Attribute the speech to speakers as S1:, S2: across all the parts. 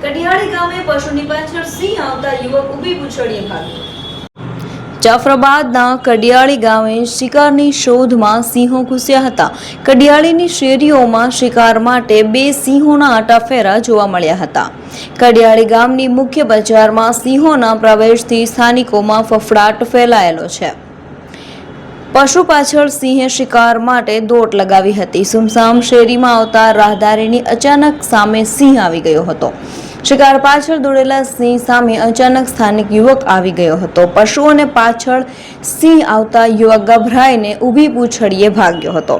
S1: કડિયાળી ગામે પશુની પાછળ સિંહ આવતા યુવક ઊભી પૂંછડીએ ભાગ્યો। જાફરાબાદના કડિયાળી ગામે શિકારની શોધમાં સિંહો ઘૂસ્યા હતા। કડિયાળીની શેરીઓમાં શિકાર માટે બે સિંહોના આટાફેરા જોવા મળ્યા હતા। કડિયાળી ગામની મુખ્ય બજારમાં સિંહોના પ્રવેશથી સ્થાનિકોમાં ફફડાટ ફેલાયેલો છે। પશુ પાછળ સિંહે શિકાર માટે દોટ લગાવી હતી। સુમસામ શેરીમાં આવતા રાહદારીની અચાનક સામે સિંહ આવી ગયો હતો। શિકાર પાછળ દોડેલા સિંહ સામે અચાનક સ્થાનિક યુવક આવી ગયો હતો। પશુઓને પાછળ સિંહ આવતા યુવક ગભરાઈને ઊભી પૂંછડીએ ભાગ્યો હતો।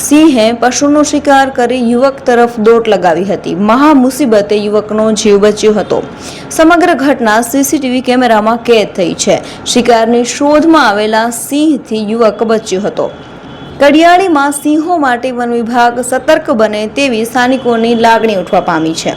S1: સિંહે પશુનો શિકાર કરી યુવક તરફ દોટ લગાવી હતી। મહા મુસીબતે યુવકનો જીવ બચ્યો હતો। સમગ્ર ઘટના સીસીટીવી કેમેરામાં કેદ થઈ છે। શિકારની શોધમાં આવેલા સિંહથી યુવક બચ્યો હતો। કડિયાળીમાં સિંહો માટે વન વિભાગ સતર્ક બને તેવી સ્થાનિકોની લાગણી ઉઠવા પામી છે।